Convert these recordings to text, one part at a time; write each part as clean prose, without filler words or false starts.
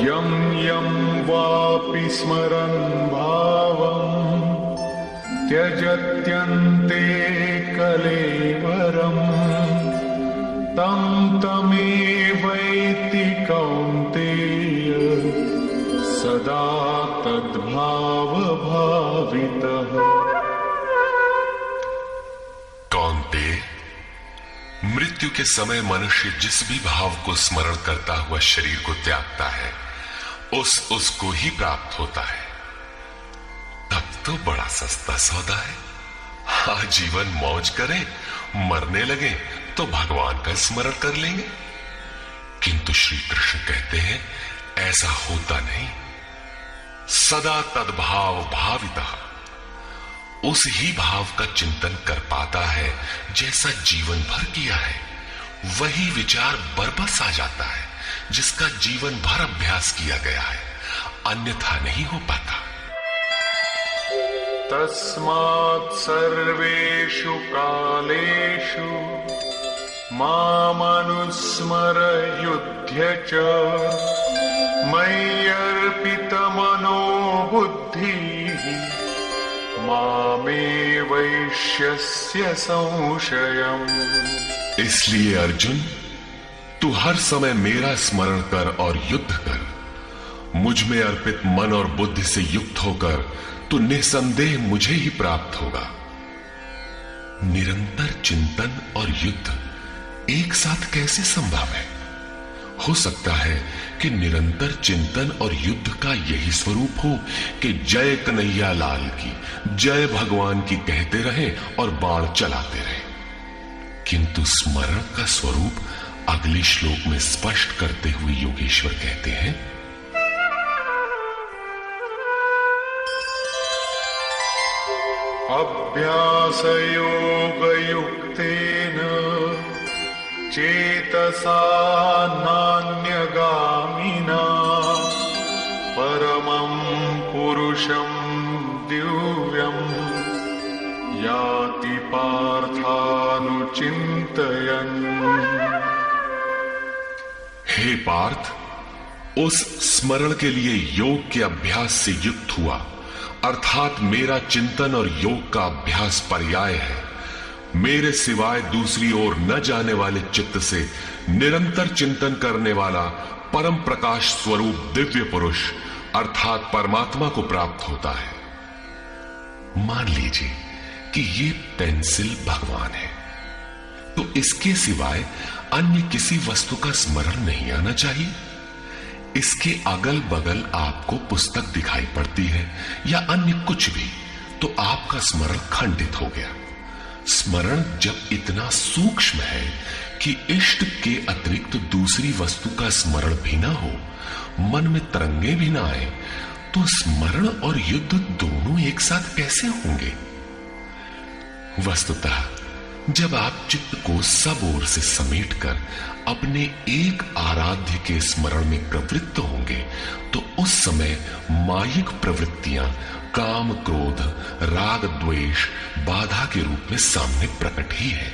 यं यं वापि स्मरन् भावं त्यजत्यन्ते कलेवरम् तं तमेवैति कौन्तेय सदा तद्भावभावितः। कौन्तेय, मृत्यु के समय मनुष्य जिस भी भाव को स्मरण करता हुआ शरीर को त्यागता है उसको ही प्राप्त होता है। तब तो बड़ा सस्ता सौदा है। जीवन मौज करें, मरने लगे तो भगवान का स्मरण कर लेंगे। किंतु श्री कृष्ण कहते हैं ऐसा होता नहीं। सदा तद्भाव भावितः, उस ही भाव का चिंतन कर पाता है जैसा जीवन भर किया है। वही विचार बरबस आ जाता है जिसका जीवन भर अभ्यास किया गया है, अन्यथा नहीं हो पाता। तस्मात् सर्वेषु कालेषु मामनुस्मर युध्य च मय्यर्पितमनो बुद्धिः मामे वैश्यस्य संशयम्। इसलिए अर्जुन, तू हर समय मेरा स्मरण कर और युद्ध कर। मुझ में अर्पित मन और बुद्धि से युक्त होकर तू निसंदेह मुझे ही प्राप्त होगा। निरंतर चिंतन और युद्ध एक साथ कैसे संभव है? हो सकता है कि निरंतर चिंतन और युद्ध का यही स्वरूप हो कि जय कन्हैया लाल की, जय भगवान की कहते रहें और बाण चलाते रहें। किंतु स्मरण का स्वरूप अगले श्लोक में स्पष्ट करते हुए योगेश्वर कहते हैं, अभ्यासयोगयुक्तेन चेतसा नान्यगामिना परमं पुरुषं दिव्यं याति पार्थानुचिन्तयन्। हे पार्थ, उस स्मरण के लिए योग के अभ्यास से युक्त हुआ, अर्थात मेरा चिंतन और योग का अभ्यास पर्याय है। मेरे सिवाय दूसरी ओर न जाने वाले चित्त से निरंतर चिंतन करने वाला परम प्रकाश स्वरूप दिव्य पुरुष अर्थात परमात्मा को प्राप्त होता है। मान लीजिए कि ये पेंसिल भगवान है, तो इसके सिवाय अन्य किसी वस्तु का स्मरण नहीं आना चाहिए। इसके अगल बगल आपको पुस्तक दिखाई पड़ती है या अन्य कुछ भी, तो आपका स्मरण खंडित हो गया। स्मरण जब इतना सूक्ष्म है कि इष्ट के अतिरिक्त दूसरी वस्तु का स्मरण भी ना हो, मन में तरंगे भी ना आए, तो स्मरण और युद्ध दोनों एक साथ कैसे होंगे? वस्तुतः जब आप चित्त को सब ओर से समेटकर अपने एक आराध्य के स्मरण में प्रवृत्त होंगे, तो उस समय मायिक प्रवृत्तियां काम, क्रोध, राग, द्वेष बाधा के रूप में सामने प्रकट ही है।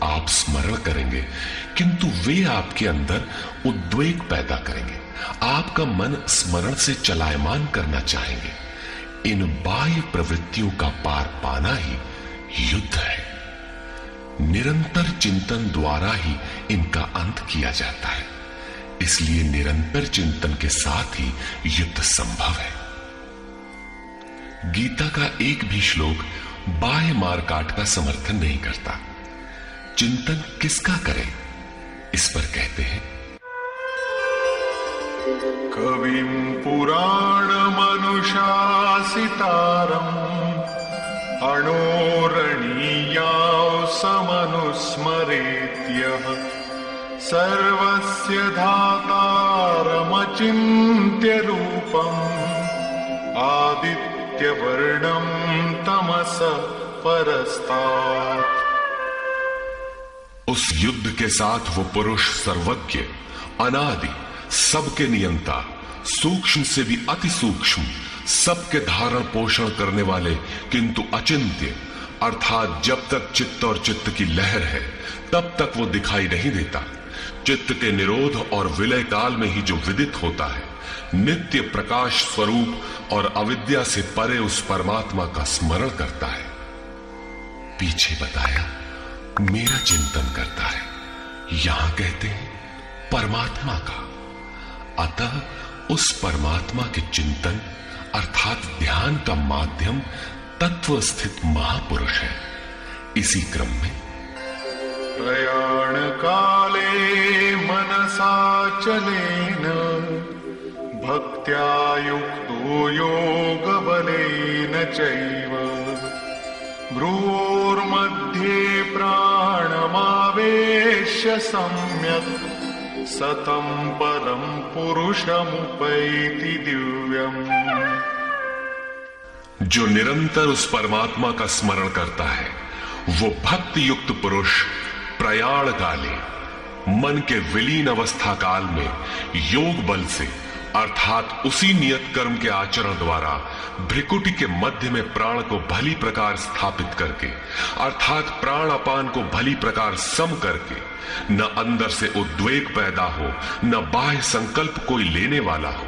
आप स्मरण करेंगे किंतु वे आपके अंदर उद्वेग पैदा करेंगे। आपका मन स्मरण से चलायमान करना चाहेंगे। इन बाह्य प्रवृत्तियों का पार पाना ही युद्ध है। निरंतर चिंतन द्वारा ही इनका अंत किया जाता है। इसलिए निरंतर चिंतन के साथ ही युद्ध संभव है। गीता का एक भी श्लोक बाह्य मारकाट का समर्थन नहीं करता। चिंतन किसका करें, इस पर कहते हैं, कविं पुराणमनुशासितारम् अणोरणीयां समनुस्मरेत्यः सर्वस्य धातारमचिन्त्य रूपम् आदित्यवर्णं तमसः परस्तात्। उस युद्ध के साथ वो पुरुष सर्वज्ञ, अनादि, सबके नियंता, सूक्ष्म से भी अति सूक्ष्म, सबके धारण पोषण करने वाले किंतु अचिंत्य, अर्थात जब तक चित्त और चित्त की लहर है तब तक वो दिखाई नहीं देता, चित्त के निरोध और विलय काल में ही जो विदित होता है, नित्य प्रकाश स्वरूप और अविद्या से परे उस परमात्मा का स्मरण करता है। पीछे बताया मेरा चिंतन करता है, यहां कहते हैं परमात्मा का। अतः उस परमात्मा के चिंतन अर्थात ध्यान का माध्यम तत्व स्थित महापुरुष है। इसी क्रम में प्रयाण काले मनसा चलेन भक्त्या युक्तो योग बलेन चैव भ्रुवोर्मध्ये प्राणमावेश्य सम्यक् सतं परम पुरुषमुपैति दिव्यम्। जो निरंतर उस परमात्मा का स्मरण करता है, वो भक्ति युक्त पुरुष प्रयाण काले मन के विलीन अवस्था काल में योग बल से अर्थात उसी नियत कर्म के आचरण द्वारा भ्रिकुटी के मध्य में प्राण को भली प्रकार स्थापित करके अर्थात प्राण अपान को भली प्रकार सम करके न अंदर से उद्वेग पैदा हो, न बाह्य संकल्प कोई लेने वाला हो,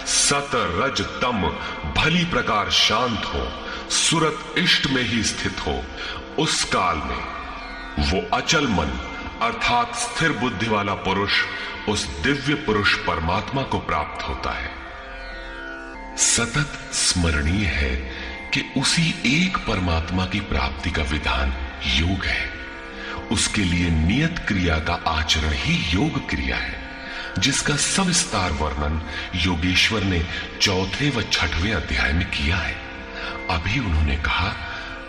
सत रज तम भली प्रकार शांत हो, सुरत इष्ट में ही स्थित हो, उस काल में वो अचल मन अर्थात स्थिर बुद्धि वाला पुरुष उस दिव्य पुरुष परमात्मा को प्राप्त होता है। सतत स्मरणीय है कि उसी एक परमात्मा की प्राप्ति का विधान योग है। उसके लिए नियत क्रिया का आचरण ही योग क्रिया है, जिसका सविस्तार वर्णन योगेश्वर ने 4वें व 6वें अध्याय में किया है। अभी उन्होंने कहा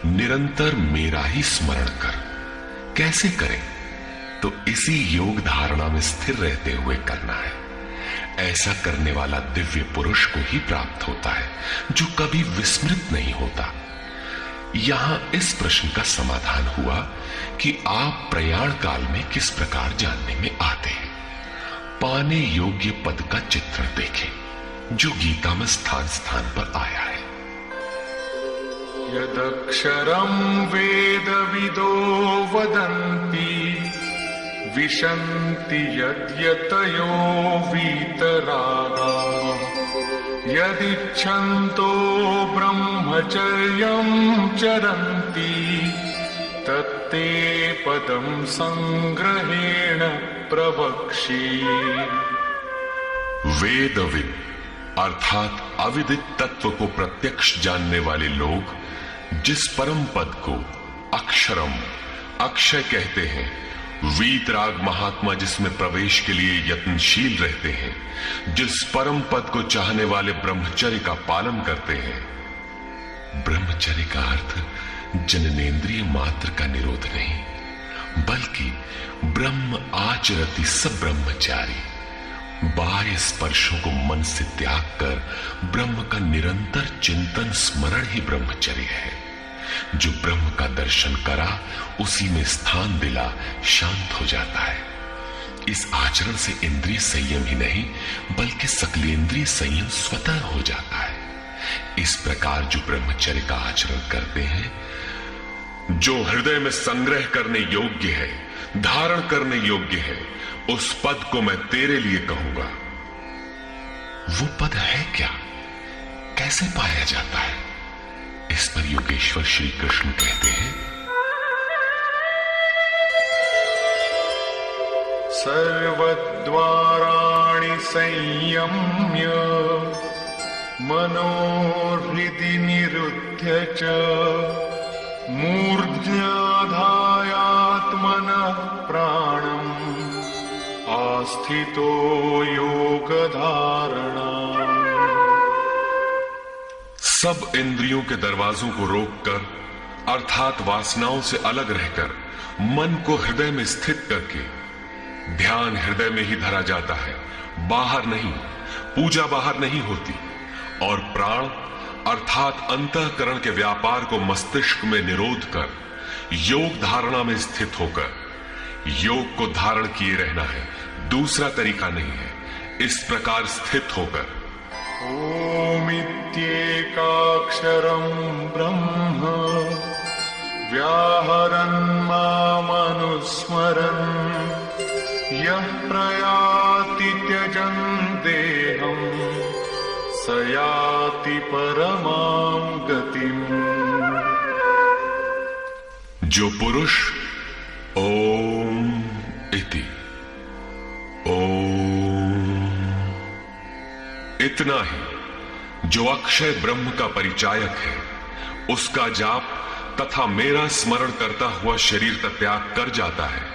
निरंतर मेरा ही स्मरण कर। कैसे करें? तो इसी योग धारणा में स्थिर रहते हुए करना है। ऐसा करने वाला दिव्य पुरुष को ही प्राप्त होता है, जो कभी विस्मृत नहीं होता। यहां इस प्रश्न का समाधान हुआ कि आप प्रयाण काल में किस प्रकार जानने में आते हैं। पाने योग्य पद का चित्रण देखें, जो गीता में स्थान स्थान पर आया है। यदक्षरं वेद विदो वदन्ति विशन्ति यद्यतयो वीतरागा यदिच्छन्तो ब्रह्मचर्यं चरन्ति तत्ते पदं संग्रहेण प्रवक्ष्ये। वेदविद अर्थात अविदित तत्व को प्रत्यक्ष जानने वाले लोग जिस परम पद को अक्षरम अक्षय कहते हैं, वीतराग महात्मा जिसमें प्रवेश के लिए यत्नशील रहते हैं, जिस परम पद को चाहने वाले ब्रह्मचर्य का पालन करते हैं। ब्रह्मचर्य का अर्थ जननेन्द्रिय मात्र का निरोध नहीं, बल्कि ब्रह्म आचरति सब ब्रह्मचारी, बाह्य स्पर्शों को मन से त्याग कर ब्रह्म का निरंतर चिंतन स्मरण ही ब्रह्मचर्य है। जो ब्रह्म का दर्शन करा उसी में स्थान दिला शांत हो जाता है। इस आचरण से इंद्रिय संयम ही नहीं बल्कि सकलेंद्रिय संयम स्वतः हो जाता है। इस प्रकार जो ब्रह्मचर्य का आचरण करते हैं, जो हृदय में संग्रह करने योग्य है, धारण करने योग्य है, उस पद को मैं तेरे लिए कहूंगा। वो पद है क्या? कैसे पाया जाता है? इस पर योगेश्वर श्री कृष्ण कहते हैं, सर्वद्वाराणि संयम्य मनोहृदि निरुध्य च मूर्ध्याधायात्मनः प्राणम् आस्थितो योगधारणा। सब इंद्रियों के दरवाजों को रोककर अर्थात वासनाओं से अलग रहकर मन को हृदय में स्थित करके ध्यान हृदय में ही धरा जाता है, बाहर नहीं। पूजा बाहर नहीं होती। और प्राण अर्थात अंतःकरण के व्यापार को मस्तिष्क में निरोध कर योग धारणा में स्थित होकर योग को धारण किए रहना है, दूसरा तरीका नहीं है। इस प्रकार स्थित होकर ओमित्येकाक्षरं ब्रह्म व्याहरन् मामनुस्मरन् यः प्रयाति त्यजन् देहं स याति परमां गतिम्। जो पुरुष ओम इति ओम इतना ही जो अक्षय ब्रह्म का परिचायक है, उसका जाप तथा मेरा स्मरण करता हुआ शरीर का त्याग कर जाता है,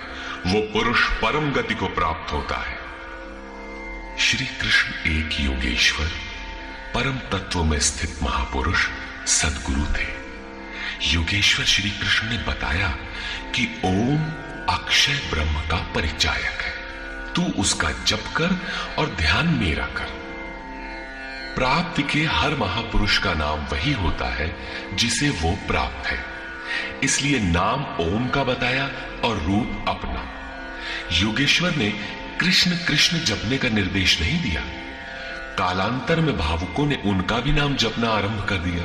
वो पुरुष परम गति को प्राप्त होता है। श्री कृष्ण एक योगेश्वर परम तत्व में स्थित महापुरुष सद्गुरु थे। योगेश्वर श्री कृष्ण ने बताया कि ओम अक्षय ब्रह्म का परिचायक है, तू उसका जप कर और ध्यान मेरा कर। प्राप्ति के हर महापुरुष का नाम वही होता है जिसे वो प्राप्त है, इसलिए नाम ओम का बताया और रूप अपना। योगेश्वर ने कृष्ण कृष्ण जपने का निर्देश नहीं दिया। कालांतर में भावुकों ने उनका भी नाम जपना आरंभ कर दिया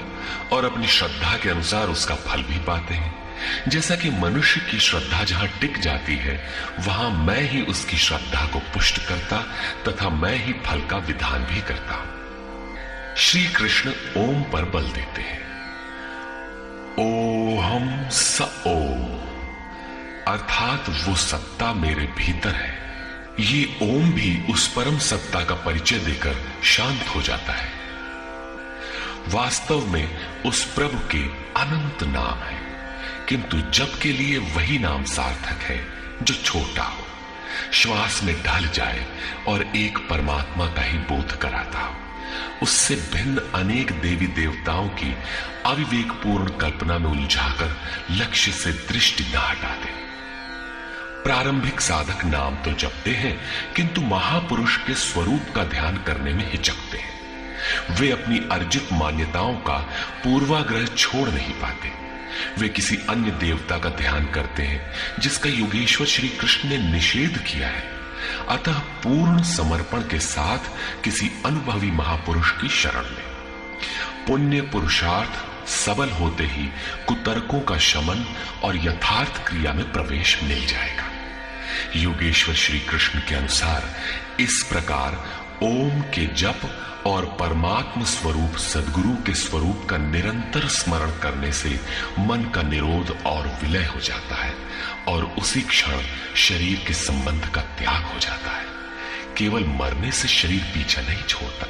और अपनी श्रद्धा के अनुसार उसका फल भी पाते हैं। जैसा कि मनुष्य की श्रद्धा जहां टिक जाती है, वहां मैं ही उसकी श्रद्धा को पुष्ट करता तथा मैं ही फल का विधान भी करता। श्री कृष्ण ओम पर बल देते हैं। ओहम स ओम, अर्थात वो सत्ता मेरे भीतर है। ये ओम भी उस परम सत्ता का परिचय देकर शांत हो जाता है। वास्तव में उस प्रभु के अनंत नाम है, किंतु जप के लिए वही नाम सार्थक है जो छोटा हो, श्वास में ढल जाए और एक परमात्मा का ही बोध कराता हो। उससे भिन्न अनेक देवी देवताओं की अविवेकपूर्ण कल्पना में उलझाकर लक्ष्य से दृष्टि न हटा दे। प्रारंभिक साधक नाम तो जपते हैं, किंतु महापुरुष के स्वरूप का ध्यान करने में हिचकते हैं। वे अपनी अर्जित मान्यताओं का पूर्वाग्रह छोड़ नहीं पाते। वे किसी अन्य देवता का ध्यान करते हैं जिसका योगेश्वर श्री कृष्ण ने निषेध किया है। अतः पूर्ण समर्पण के साथ किसी अनुभवी महापुरुष की शरण लें। पुण्य पुरुषार्थ सबल होते ही कुतर्कों का शमन और यथार्थ क्रिया में प्रवेश मिल जाएगा। योगेश्वर श्री कृष्ण के अनुसार इस प्रकार ओम के जप और परमात्म स्वरूप सद्गुरु के स्वरूप का निरंतर स्मरण करने से मन का निरोध और विलय हो जाता है और उसी क्षण शरीर के संबंध का त्याग हो जाता है। केवल मरने से शरीर पीछा नहीं छोड़ता,